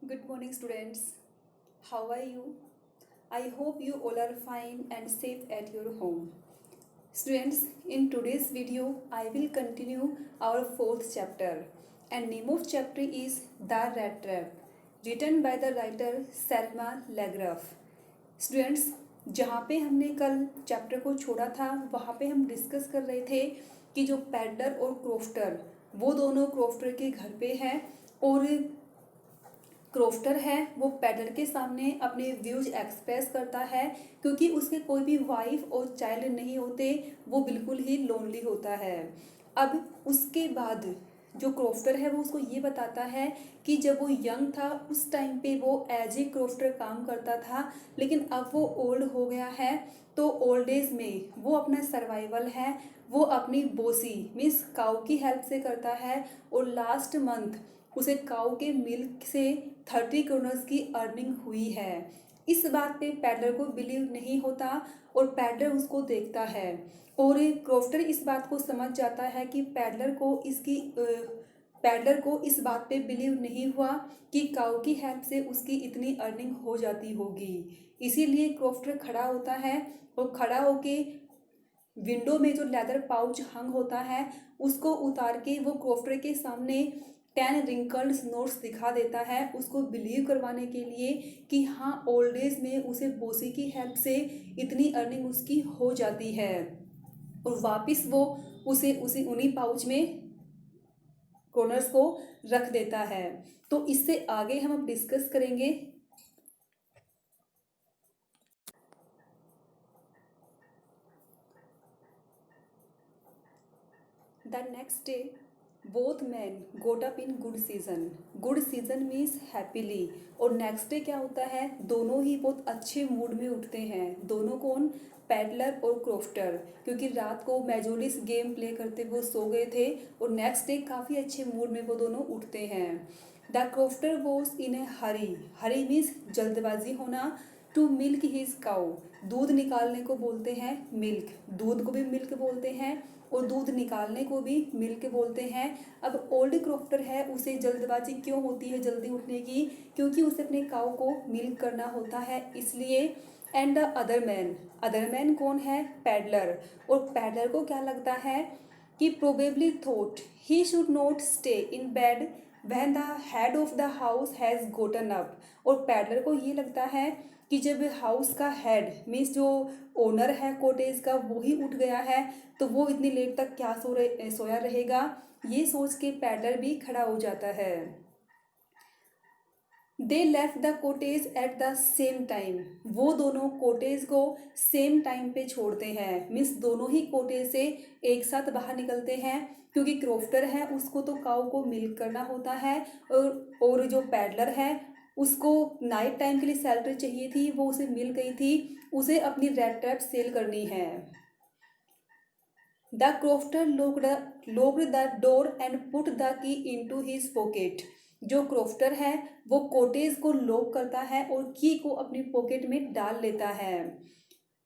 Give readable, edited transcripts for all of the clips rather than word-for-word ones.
Good morning, students. How are you? I hope you all are fine and safe at your home. Students, in today's video, I will continue our fourth chapter. And name of chapter is The Rat Trap, written by the writer Selma Lagraf. Students, जहाँ पे हमने कल chapter को छोड़ा था वहाँ पे हम डिस्कस कर रहे थे कि जो पैडलर और क्रोफ्टर वो दोनों क्रोफ्टर के घर पे हैं और क्रोफ्टर है वो पैडलर के सामने अपने व्यूज एक्सप्रेस करता है क्योंकि उसके कोई भी वाइफ और चाइल्ड नहीं होते, वो बिल्कुल ही लोनली होता है। अब उसके बाद जो क्रोफ्टर है वो उसको ये बताता है कि जब वो यंग था उस टाइम पे वो एज ए क्रोफ्टर काम करता था, लेकिन अब वो ओल्ड हो गया है तो ओल्ड एज में वो अपना सर्वाइवल है वो अपनी बोसी मीन्स काऊ की हेल्प से करता है और लास्ट मंथ उसे काऊ के मिल्क से 30 करोनर्स की अर्निंग हुई है। इस बात पे पैडलर को बिलीव नहीं होता और पैडलर उसको देखता है और क्रोफ्टर इस बात को समझ जाता है कि पैडलर को इस बात पे बिलीव नहीं हुआ कि काऊ की हेल्प से उसकी इतनी अर्निंग हो जाती होगी। इसीलिए क्रोफ्टर खड़ा होता है और खड़ा होके विंडो में जो लेदर पाउच हंग होता है उसको उतार के वो क्रोफ्टर के सामने 10 रिंकल्ड नोट्स दिखा देता है उसको बिलीव करवाने के लिए कि हाँ ओल्ड एज में उसे बोसी की हेल्प से इतनी अर्निंग उसकी हो जाती है और वापस वो उसे उसी उन्हीं पाउच में कॉर्नर्स को रख देता है। तो इससे आगे हम अब डिस्कस करेंगे। The next day both man goat up in good season. Good season means happily और नेक्स्ट डे क्या होता है, दोनों ही बहुत अच्छे मूड में उठते हैं। दोनों कौन, पैडलर और क्रोफ्टर, क्योंकि रात को मेजोरिस गेम प्ले करते वो सो गए थे और नेक्स्ट डे काफ़ी अच्छे मूड में वो दोनों उठते हैं। The crofter was in A Hari, Hari means जल्दबाजी होना, टू मिल्क हिज काउ, दूध निकालने को बोलते हैं मिल्क, दूध को भी मिल्क बोलते हैं और दूध निकालने को भी मिल्क बोलते हैं। अब ओल्ड क्रोफ्टर है उसे जल्दबाजी क्यों होती है जल्दी उठने की, क्योंकि उसे अपने काऊ को मिल्क करना होता है इसलिए। एंड द अदर मैन कौन है, पैडलर, और पैडलर को क्या लगता है कि probably thought he should not stay in bed when the head of the house has Gotan up, और पैडलर को ये लगता है कि जब हाउस का हेड मीन्स जो ओनर है कॉटेज का वो ही उठ गया है तो वो इतनी लेट तक क्या सोया रहेगा, ये सोच के पैडलर भी खड़ा हो जाता है। They left the cottage at the same time, वो दोनों कोटेज को सेम टाइम पे छोड़ते हैं, मीन्स दोनों ही कोटेज से एक साथ बाहर निकलते हैं क्योंकि क्रोफ्टर है उसको तो काऊ को मिल्क करना होता है और जो पैडलर है उसको नाइट टाइम के लिए सैलरी चाहिए थी, वो उसे मिल गई थी, उसे अपनी रेड ट्रैप सेल करनी है। The crofter locked the door and put the key into his pocket, जो क्रोफ्टर है वो कोटेज को लॉक करता है और की को अपनी पॉकेट में डाल लेता है।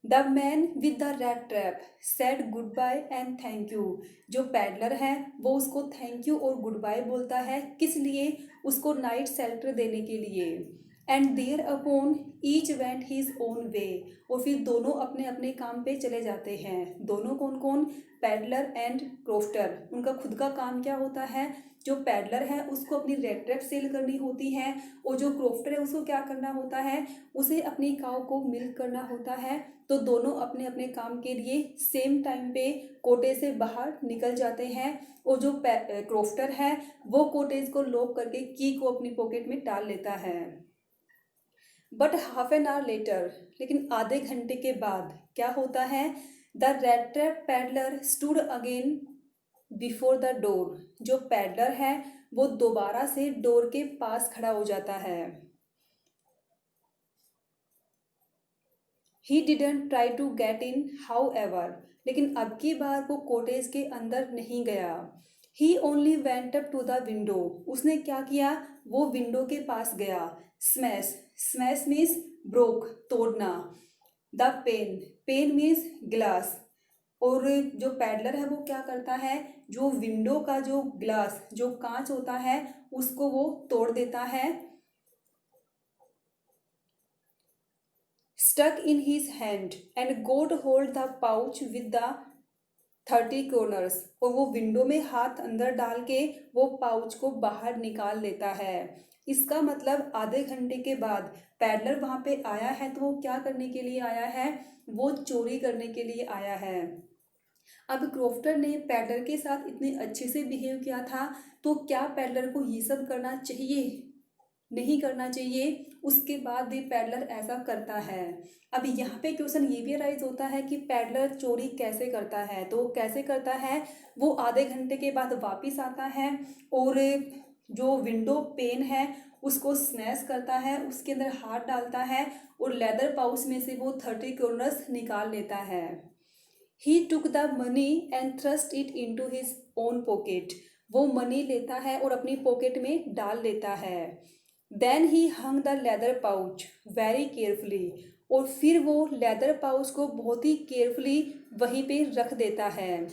The man with the red trap said goodbye and thank you, जो पैडलर है वो उसको थैंक यू और गुड बाय बोलता है, किस लिए, उसको नाइट शेल्टर देने के लिए। And thereupon each went his own way, और फिर दोनों अपने अपने काम पे चले जाते हैं। दोनों कौन कौन, पैडलर एंड क्रोफ्टर, उनका खुद का काम क्या होता है, जो पैडलर है उसको अपनी रेड ट्रैप सेल करनी होती है और जो क्रोफ्टर है उसको क्या करना होता है, उसे अपनी काऊ को मिल्क करना होता है। तो दोनों अपने अपने काम के लिए सेम टाइम पे कोटे से बाहर निकल जाते हैं और जो क्रोफ्टर है वो कोटेज को लॉक करके की को अपनी पॉकेट में डाल लेता है। But half an hour later, लेकिन आधे घंटे के बाद क्या होता है, the red trap peddler stood again before the door, जो पैडलर है वो दोबारा से डोर के पास खड़ा हो जाता है। He didn't try to get in however, लेकिन अब की बार वो कोटेज के अंदर नहीं गया। He only went up to the window, उसने क्या किया, वो विंडो के पास गया। स्मैश, स्मैश मीन्स ब्रोक, तोड़ना। The pane, pane means glass, और जो पैडलर है वो क्या करता है, जो विंडो का जो ग्लास जो कांच होता है उसको वो तोड़ देता है। stuck in his hand and got hold the pouch with the 30 corners। और वो विंडो में हाथ अंदर डाल के वो पाउच को बाहर निकाल लेता है। इसका मतलब आधे घंटे के बाद पैडलर वहाँ पे आया है तो वो क्या करने के लिए आया है, वो चोरी करने के लिए आया है। अब क्रॉफ्टर ने पैडलर के साथ इतने अच्छे से बिहेव किया था, तो क्या पैडलर को ये सब करना चाहिए? नहीं करना चाहिए। उसके बाद भी पैडलर ऐसा करता है। अब यहाँ पे क्वेश्चन ये भी अराइज होता है कि पैडलर चोरी कैसे करता है। तो कैसे करता है, वो आधे घंटे के बाद वापस आता है और जो विंडो पेन है उसको स्मैश करता है, उसके अंदर हाथ डालता है और लेदर पाउच में से वो 30 कॉर्नर्स निकाल लेता है। He took the money and thrust it into his own pocket. वो मनी लेता है और अपनी पॉकेट में डाल लेता है। Then he hung the leather pouch very carefully. और फिर वो लेदर पाउच को बहुत ही केयरफुली वहीं पे रख देता है।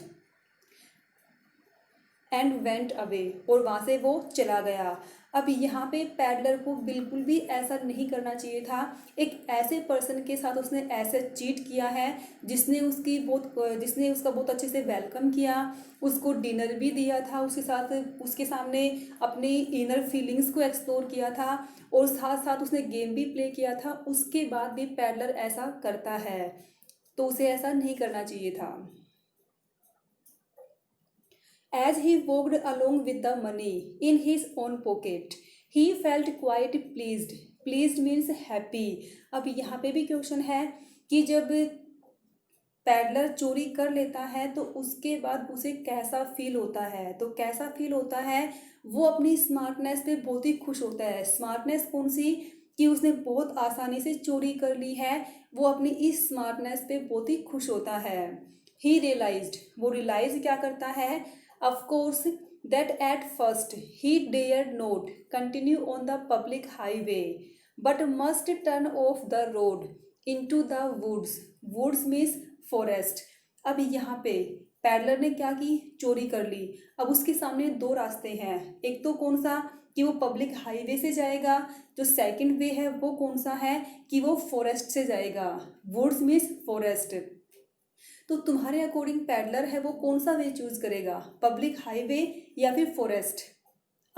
And went away. और वहाँ से वो चला गया। अब यहाँ पे पैडलर को बिल्कुल भी ऐसा नहीं करना चाहिए था। एक ऐसे पर्सन के साथ उसने ऐसे चीट किया है जिसने उसका बहुत अच्छे से वेलकम किया, उसको डिनर भी दिया था, उसके साथ उसके सामने अपनी इनर फीलिंग्स को एक्सप्लोर किया था और साथ साथ उसने गेम भी प्ले किया था। उसके बाद भी पैडलर ऐसा करता है, तो उसे ऐसा नहीं करना चाहिए था। As he walked along with the money in his own pocket, he felt quite pleased. Pleased means happy. अब यहाँ पे भी क्वेश्चन है कि जब पैडलर चोरी कर लेता है तो उसके बाद उसे कैसा फील होता है। तो कैसा फील होता है, वो अपनी स्मार्टनेस पे बहुत ही खुश होता है। स्मार्टनेस कौन सी, कि उसने बहुत आसानी से चोरी कर ली है, वो अपनी इस स्मार्टनेस पे बहुत ही खुश होता है। ही रियलाइज्ड, वो रियलाइज क्या करता है, of course that at first he dared not continue on the public highway but must turn off the road into the woods। woods means forest। अब यहाँ पे पैडलर ने क्या की, चोरी कर ली। अब उसके सामने दो रास्ते हैं, एक तो कौन सा कि वो पब्लिक हाईवे से जाएगा, जो सेकंड वे है वो कौन सा है कि वो फॉरेस्ट से जाएगा। Woods means forest. तो तुम्हारे अकॉर्डिंग पैडलर है वो कौन सा वे चूज करेगा, पब्लिक हाईवे या फिर फॉरेस्ट?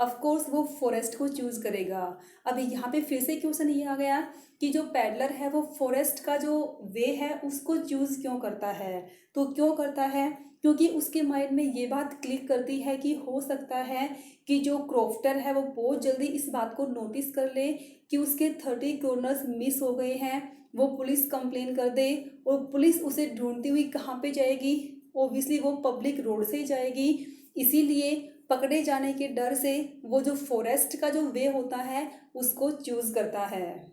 ऑफ कोर्स वो फॉरेस्ट को चूज करेगा। अब यहाँ पे फिर से क्वेश्चन ये आ गया कि जो पैडलर है वो फॉरेस्ट का जो वे है उसको चूज क्यों करता है। तो क्यों करता है, क्योंकि उसके माइंड में ये बात क्लिक करती है कि हो सकता है कि जो क्रॉफ्टर है वो बहुत जल्दी इस बात को नोटिस कर ले कि उसके 30 कॉर्नर्स मिस हो गए हैं, वो पुलिस कंप्लेन कर दे और पुलिस उसे ढूंढती हुई कहाँ पे जाएगी, ओब्वियसली वो पब्लिक रोड से ही जाएगी। इसीलिए पकड़े जाने के डर से वो जो फॉरेस्ट का जो वे होता है उसको चूज करता है।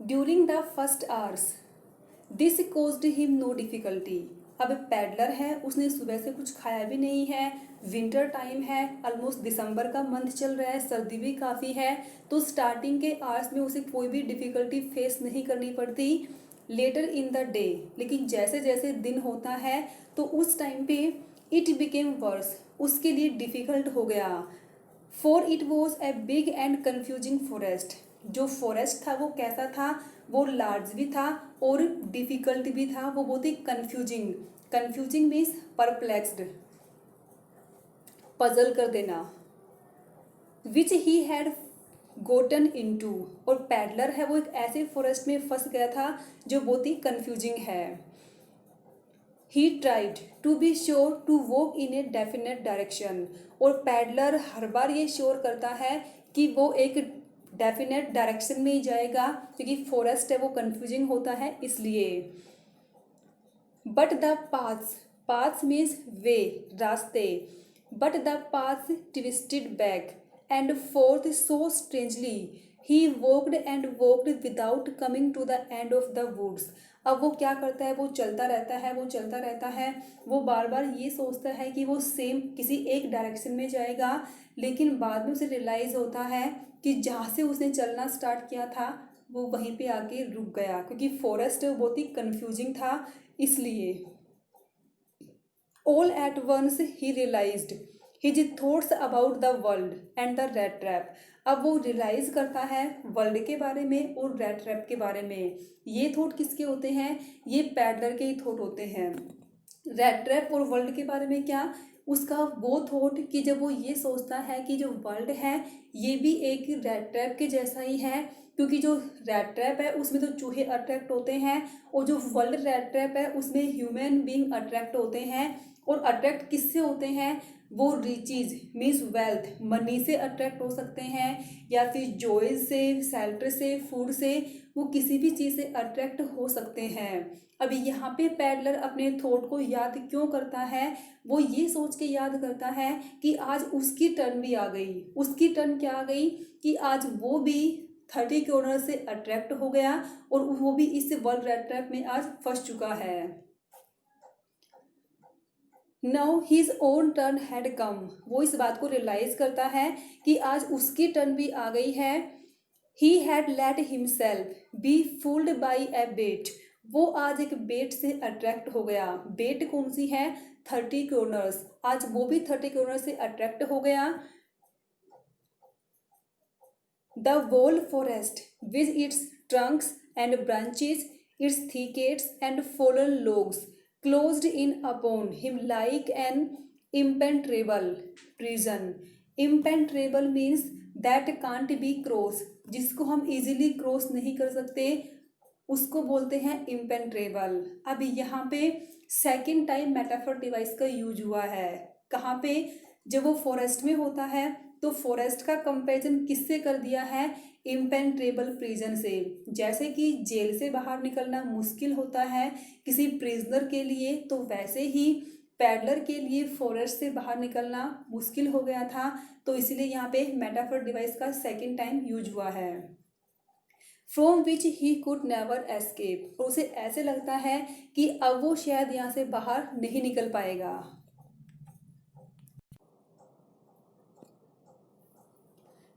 During the first hours this caused him no difficulty. अब पैडलर है, उसने सुबह से कुछ खाया भी नहीं है, विंटर टाइम है, ऑलमोस्ट दिसंबर का मंथ चल रहा है, सर्दी भी काफ़ी है, तो स्टार्टिंग के आवर्स में उसे कोई भी डिफ़िकल्टी फेस नहीं करनी पड़ती। लेटर इन द डे, लेकिन जैसे जैसे दिन होता है तो उस टाइम पे इट बिकेम वर्स, उसके लिए डिफ़िकल्ट हो गया। For it was a big and confusing forest. जो फॉरेस्ट था वो कैसा था, वो लार्ज भी था और डिफ़िकल्ट भी था, वो बहुत ही confusing. Confusing means perplexed, puzzle कर देना। Which he had gotten into, और पैडलर है वो एक ऐसे फॉरेस्ट में फंस गया था जो बहुत ही कन्फ्यूजिंग है। He tried to be sure to walk in a definite direction, और पैडलर हर बार ये श्योर करता है कि वो एक डेफिनेट डायरेक्शन में ही जाएगा, क्योंकि फॉरेस्ट है वो कन्फ्यूजिंग होता है इसलिए। But the paths, paths means way, रास्ते, but the path twisted back and forth so strangely he walked and walked without coming to the end of the woods. अब वो क्या करता है, वो चलता रहता है, वो चलता रहता है, वो बार बार ये सोचता है कि वो सेम किसी एक डायरेक्शन में जाएगा, लेकिन बाद में उसे रियलाइज़ होता है कि जहाँ से उसने चलना स्टार्ट किया था वो वहीं पे आके रुक गया, क्योंकि फॉरेस्ट बहुत ही कन्फ्यूजिंग था इसलिए। All at once he realized his thoughts about the world and the red trap. अब वो रियलाइज करता है वर्ल्ड के बारे में और रेड ट्रैप के बारे में। ये थॉट किसके होते हैं? ये पैडलर के ही थॉट होते हैं। रेड ट्रैप और वर्ल्ड के बारे में क्या? उसका वो थॉट कि जब वो ये सोचता है कि जो वर्ल्ड है ये भी एक रेड ट्रैप के जैसा ही है, क्योंकि जो रेड ट्रैप है उसमें तो चूहे अट्रैक्ट होते हैं और जो वर्ल्ड रेड ट्रैप है उसमें ह्यूमन बीइंग अट्रैक्ट होते हैं। और अट्रैक्ट किससे होते हैं? वो रिचीज मीन्स वेल्थ, मनी से अट्रैक्ट हो सकते हैं, या फिर जॉय से, शेल्टर से, फूड से, वो किसी भी चीज़ से अट्रैक्ट हो सकते हैं। अभी यहाँ पे पैडलर अपने थॉट को याद क्यों करता है? वो ये सोच के याद करता है कि आज उसकी टर्न भी आ गई। उसकी टर्न क्या आ गई कि आज वो भी 30 कॉर्नर से अट्रैक्ट हो गया और वो भी इस वर्ल्ड रेड ट्रैप में आज फंस चुका है। Now his own turn had come. वो इस बात को रियलाइज करता है कि आज उसकी टर्न भी आ गई है। He had let himself be fooled by a bet. वो आज एक बेट से अट्रैक्ट हो गया। बेट कौन सी है? 30 कॉर्नर्स। आज वो भी 30 कॉर्नर से अट्रैक्ट हो गया। The whole forest with its trunks and branches, its thickets and fallen logs, closed in upon him like an impenetrable prison. Impenetrable means that can't be crossed, जिसको हम easily क्रॉस नहीं कर सकते उसको बोलते हैं impenetrable। अब यहाँ पे सेकेंड टाइम मेटाफर डिवाइस का यूज हुआ है। कहाँ पे? जब वो फॉरेस्ट में होता है तो फॉरेस्ट का कंपैरिजन किससे कर दिया है? इम्पेनेट्रेबल प्रिजन से। जैसे कि जेल से बाहर निकलना मुश्किल होता है किसी प्रिजनर के लिए, तो वैसे ही पैडलर के लिए फॉरेस्ट से बाहर निकलना मुश्किल हो गया था। तो इसीलिए यहाँ पे मेटाफर डिवाइस का सेकेंड टाइम यूज हुआ है। From which he could never escape. और उसे ऐसे लगता है कि अब वो शायद यहाँ से बाहर नहीं निकल पाएगा।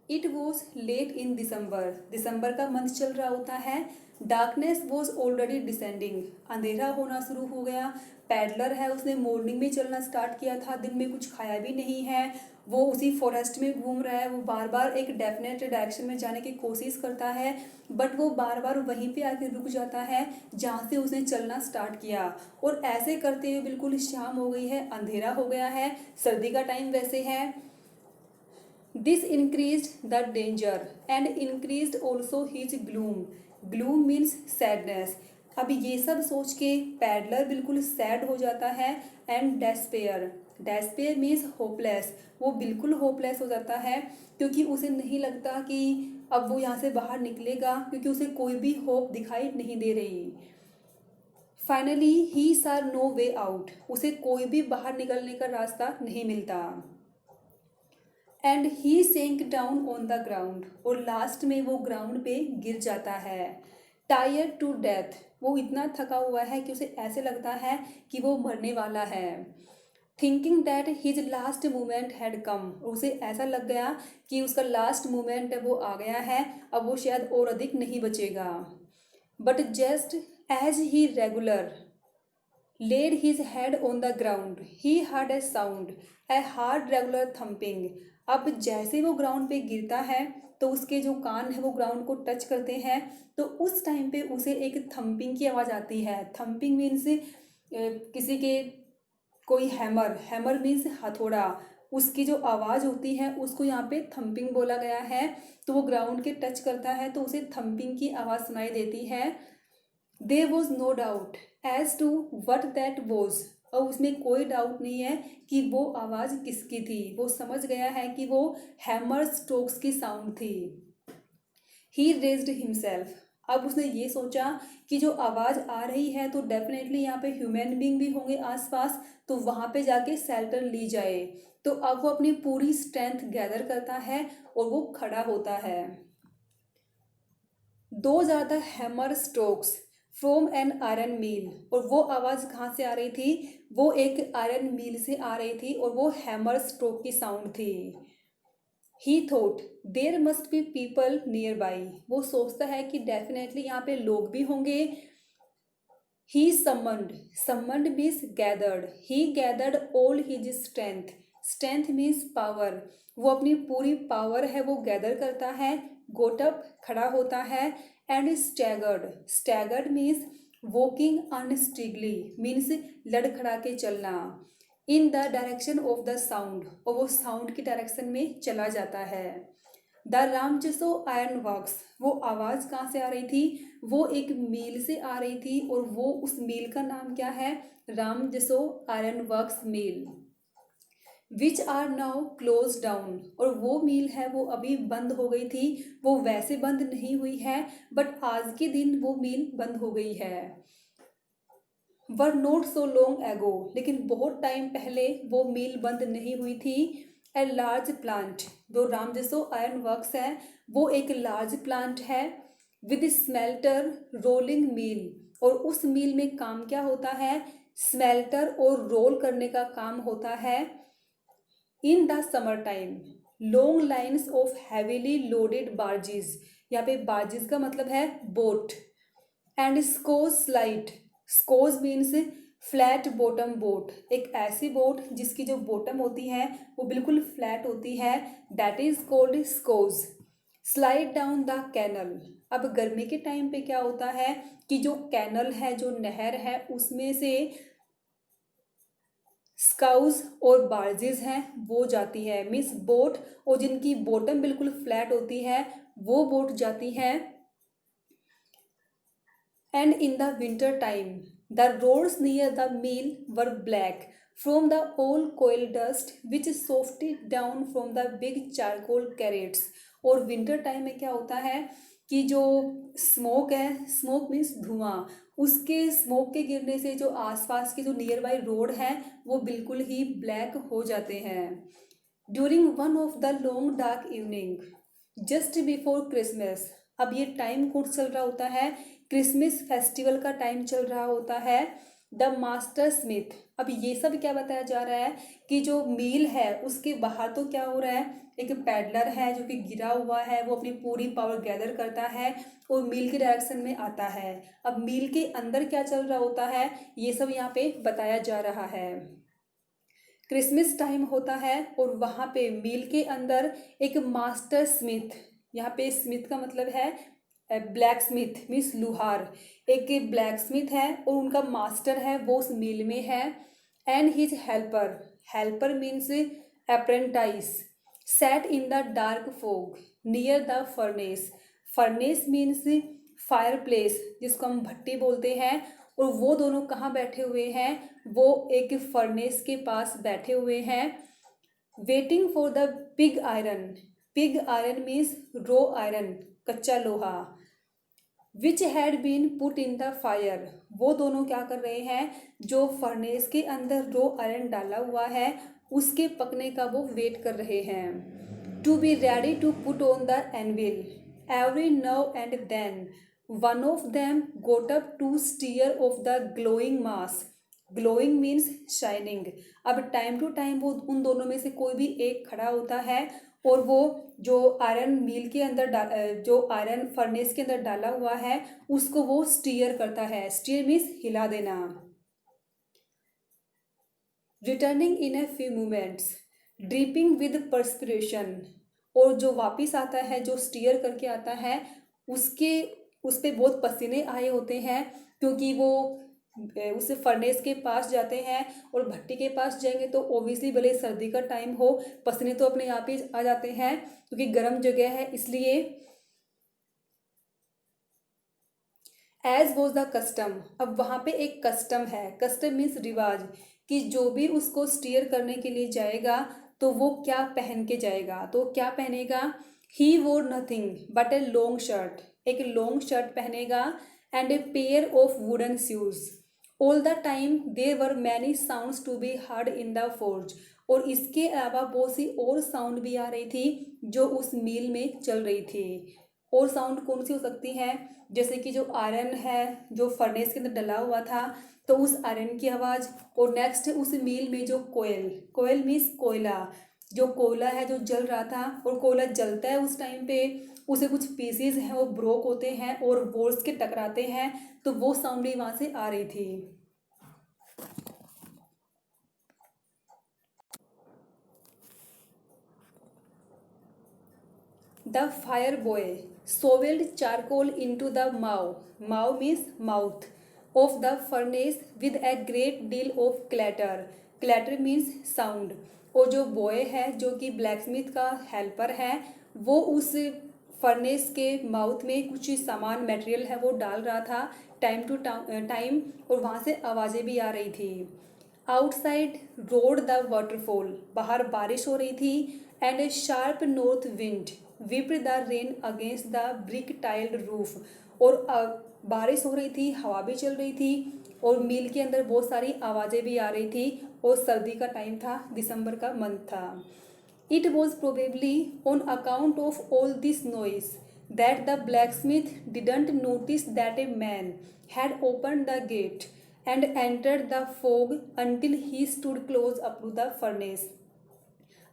इट वॉज लेट इन दिसंबर। दिसंबर का मंथ चल रहा होता है। Darkness was already descending. अंधेरा होना शुरू हो गया। पैडलर है उसने मॉर्निंग में चलना स्टार्ट किया था, दिन में कुछ खाया भी नहीं है। वो उसी फॉरेस्ट में घूम रहा है। वो बार बार एक डेफिनेट डायरेक्शन में जाने की कोशिश करता है, बट वो बार बार वहीं पे आके रुक जाता है जहाँ से उसने चलना स्टार्ट किया। और ऐसे करते हुए बिल्कुल शाम हो गई है, अंधेरा हो गया है, सर्दी का टाइम वैसे है। This increased the danger and increased also his gloom. Gloom means sadness. अब ये सब सोच के पैडलर बिल्कुल सैड हो जाता है and despair. Despair means hopeless. वो बिल्कुल होपलेस हो जाता है क्योंकि उसे नहीं लगता कि अब वो यहाँ से बाहर निकलेगा, क्योंकि उसे कोई भी होप दिखाई नहीं दे रही। फाइनली ही सार नो वे आउट। उसे कोई भी बाहर निकलने का रास्ता नहीं मिलता। And he sank down on the ground. और लास्ट में वो ग्राउंड पे गिर जाता है। Tired to death. वो इतना थका हुआ है कि उसे ऐसे लगता है कि वो मरने वाला है। Thinking that his last moment had come. उसे ऐसा लग गया कि उसका लास्ट मोमेंट है वो आ गया है, अब वो शायद और अधिक नहीं बचेगा। But just as he regular laid his head on the ground, he heard a sound, a hard regular thumping। अब जैसे वो ग्राउंड पे गिरता है तो उसके जो कान है वो ग्राउंड को टच करते हैं, तो उस टाइम पे उसे एक थंपिंग की आवाज़ आती है। थंपिंग मीन्स किसी के कोई हैमर, हैमर मीन्स हथौड़ा, उसकी जो आवाज़ होती है उसको यहाँ पे थंपिंग बोला गया है। तो वो ग्राउंड के टच करता है तो उसे थंपिंग की आवाज़ सुनाई देती है। There was no doubt as to what that was। और उसमें कोई डाउट नहीं है कि वो आवाज़ किसकी थी। वो समझ गया है कि वो हैमर स्ट्रोक्स की साउंड थी। He raised himself। अब उसने ये सोचा कि जो आवाज़ आ रही है तो डेफिनेटली यहाँ पे ह्यूमन बींग भी होंगे आसपास, तो वहाँ पे जाके शेल्टर ली जाए। तो अब वो अपनी पूरी स्ट्रेंथ गैदर करता है और वो खड़ा होता है। Those are the hammer strokes from an iron mill. और वो आवाज़ कहाँ से आ रही थी? वो एक आयरन मील से आ रही थी और वो हैमर स्ट्रोक की साउंड थी। He thought there must be people nearby. वो सोचता है कि डेफिनेटली यहाँ पे लोग भी होंगे। He summoned, summoned means gathered. He gathered all his strength. Strength means power, वो अपनी पूरी पावर है वो गैदर करता है। गोट अप, खड़ा होता है। And staggered, staggered means walking unsteadily, means लड़खड़ा के चलना। In the direction of the sound, और वो साउंड की डायरेक्शन में चला जाता है। द रामजसो आयरन वर्क्स, वो आवाज़ कहाँ से आ रही थी? वो एक मील से आ रही थी, और वो उस मील का नाम क्या है? Ramsjo iron works mill. Which are now close down, और वो मील है वो अभी बंद हो गई थी, वो वैसे बंद नहीं हुई है, बट आज के दिन वो मील बंद हो गई है। वर नोट सो लॉन्ग एगो, लेकिन बहुत टाइम पहले वो मील बंद नहीं हुई थी। ए लार्ज प्लांट, जो रामजसो आयरन वर्क्स है वो एक लार्ज प्लांट है। विद स्मेल्टर रोलिंग मील, और उस मील में काम क्या होता है? स्मेल्टर और रोल करने का काम होता है। In the summer time long lines of heavily loaded barges, यहाँ पे बार्जेस का मतलब है boat. And scows slide, scows means flat bottom boat, एक ऐसी बोट जिसकी जो बॉटम होती है वो बिल्कुल फ्लैट होती है, that is called scows. Slide down the canal, अब गर्मी के टाइम पे क्या होता है कि जो कैनल है, जो नहर है, उसमें से स्काउज और बार्जेस हैं वो जाती है, मीन्स बोट, और जिनकी बॉटम बिल्कुल फ्लैट होती है वो बोट जाती है। And in the winter time the roads near the mill were black from the old coal dust which sifted down from the big charcoal crates. और विंटर टाइम में क्या होता है कि जो स्मोक है, स्मोक मीन्स धुआं, उसके स्मोक के गिरने से जो आसपास के जो नियर बाई रोड है वो बिल्कुल ही ब्लैक हो जाते हैं। During one of the long dark evening just before Christmas, अब ये टाइम कौन चल रहा होता है? क्रिसमस फेस्टिवल का टाइम चल रहा होता है। द मास्टर स्मिथ, अब ये सब क्या बताया जा रहा है कि जो मील है उसके बाहर तो क्या हो रहा है, एक पैडलर है जो कि गिरा हुआ है, वो अपनी पूरी पावर गैदर करता है और मील के डायरेक्शन में आता है। अब मील के अंदर क्या चल रहा होता है ये सब यहाँ पे बताया जा रहा है। क्रिसमस टाइम होता है और वहाँ पे मील के अंदर एक मास्टर स्मिथ, यहाँ पे स्मिथ का मतलब है ब्लैक स्मिथ मीन्स लुहार, एक ब्लैक स्मिथ है और उनका मास्टर है वो उस मील में है। And his helper, helper means apprentice, sat in the dark fog near the furnace, furnace means fire place जिसको हम भट्टी बोलते हैं, और वो दोनों कहाँ बैठे हुए हैं? वो एक फर्नेस के पास बैठे हुए हैं। Waiting for the pig iron, pig iron means raw iron, कच्चा लोहा। Which had been put in the fire, वो दोनों क्या कर रहे हैं? जो फर्नेस के अंदर रो आयरन डाला हुआ है उसके पकने का वो वेट कर रहे हैं। To be ready to put on the anvil every now and then one of them got up to steer off the glowing mass, glowing means shining. अब टाइम टू टाइम वो उन दोनों में से कोई भी एक खड़ा होता है और वो जो आयरन मील के अंदर जो आयरन फर्नेस के अंदर डाला हुआ है उसको वो स्टीयर करता है, स्टीयर मीन्स हिला देना। Returning in a few moments dripping with perspiration, और जो वापिस आता है, जो स्टीयर करके आता है, उस पे बहुत पसीने आए होते हैं क्योंकि वो उस फर्नेस के पास जाते हैं और भट्टी के पास जाएंगे तो ओबियसली भले सर्दी का टाइम हो पसीने तो अपने आप ही आ जाते हैं क्योंकि गर्म जगह है, इसलिए। एज वॉज द कस्टम, अब वहाँ पे एक कस्टम है, कस्टम मीन्स रिवाज, कि जो भी उसको स्टीयर करने के लिए जाएगा तो वो क्या पहन के जाएगा, तो क्या पहनेगा? He wore nothing but a long shirt, एक लॉन्ग शर्ट पहनेगा। And a pair of wooden shoes. All the time there were many sounds to be heard in the forge, और इसके अलावा बहुत सी और साउंड भी आ रही थी जो उस मील में चल रही थी। और साउंड कौन सी हो सकती है? जैसे कि जो आयरन है जो फर्नेस के अंदर डला हुआ था तो उस आयरन की आवाज़, और नेक्स्ट उस मील में जो कोयल, कोयल मीन्स कोयला, जो कोयला है जो जल रहा था, और कोयला जलता है उस टाइम पे उसे कुछ पीसेस हैं वो ब्रोक होते हैं और बोर्ड्स के टकराते हैं, तो वो साउंड भी वहाँ से आ रही थी। The fire boy shoveled charcoal into the maw means mouth of the furnace with a great deal of clatter means sound। और जो बॉय है जो कि ब्लैकस्मिथ का हेल्पर है वो उस फर्नेस के माउथ में कुछ सामान मटेरियल है वो डाल रहा था टाइम टू टाइम, और वहाँ से आवाज़ें भी आ रही थी। आउटसाइड रोड द वाटरफॉल, बाहर बारिश हो रही थी। And A sharp north wind whipped the rain against the brick tiled roof, और बारिश हो रही थी, हवा भी चल रही थी, और मिल के अंदर बहुत सारी आवाज़ें भी आ रही थी, और सर्दी का टाइम था, दिसंबर का मंथ था। It was probably on account of all this noise that the blacksmith didn't notice that a man had open the gate and entered the fog until he stood close up to the furnace.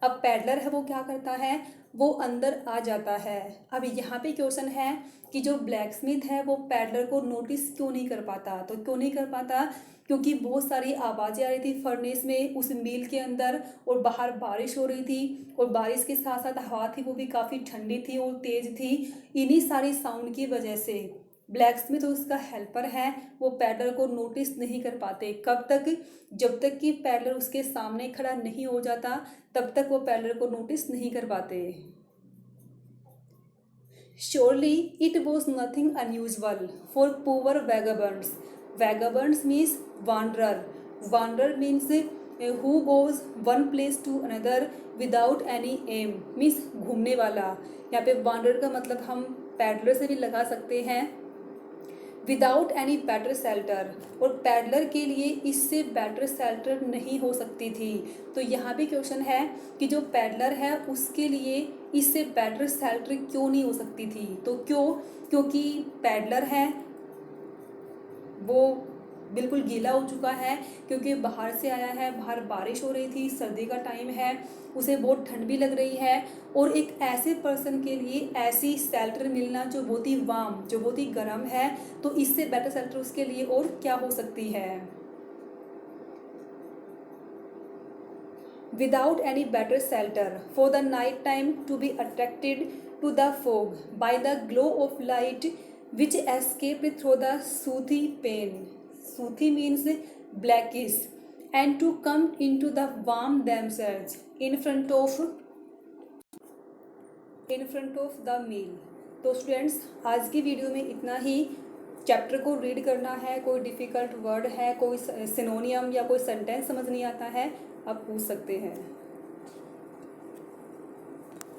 अब peddler है वो क्या करता है, वो अंदर आ जाता है। अब यहाँ पे क्वेश्चन है कि जो ब्लैकस्मिथ है वो पैडलर को नोटिस क्यों नहीं कर पाता। तो क्यों नहीं कर पाता, क्योंकि बहुत सारी आवाज़ें आ रही थी फर्नेस में, उस मिल के अंदर, और बाहर बारिश हो रही थी, और बारिश के साथ साथ हवा थी वो भी काफ़ी ठंडी थी और तेज़ थी। इन्हीं सारी साउंड की वजह से ब्लैकस्मिथ और उसका हेल्पर है वो पैडलर को नोटिस नहीं कर पाते। कब तक, जब तक कि पैडलर उसके सामने खड़ा नहीं हो जाता तब तक वो पैडलर को नोटिस नहीं कर पाते। Surely it was nothing unusual for poor vagabonds. Vagabonds means wanderer, wanderer means who goes one place to another without any aim means घूमने वाला। यहाँ पे वांडरर का मतलब हम पैडलर से भी लगा सकते हैं। विदाउट एनी बेटर शेल्टर, और पैडलर के लिए इससे बेटर शेल्टर नहीं हो सकती थी। तो यहाँ भी क्वेश्चन है कि जो पैडलर है उसके लिए इससे बेटर शेल्टर क्यों नहीं हो सकती थी। तो क्यों, क्योंकि पैडलर है वो बिल्कुल गीला हो चुका है, क्योंकि बाहर से आया है, बाहर बारिश हो रही थी, सर्दी का टाइम है, उसे बहुत ठंड भी लग रही है, और एक ऐसे पर्सन के लिए ऐसी शेल्टर मिलना जो बहुत ही वार्म, जो बहुत ही गर्म है, तो इससे बेटर शेल्टर उसके लिए और क्या हो सकती है। Without any better shelter for the night time to be attracted to the fog by the glow of light which escaped through the sooty pane. Suthi means blackish, and to come into the warm themselves in front of the meal। तो students आज की video में इतना ही। Chapter को read करना है, कोई difficult word है, कोई सिनोनियम या कोई सेंटेंस समझ नहीं आता है, आप पूछ सकते हैं।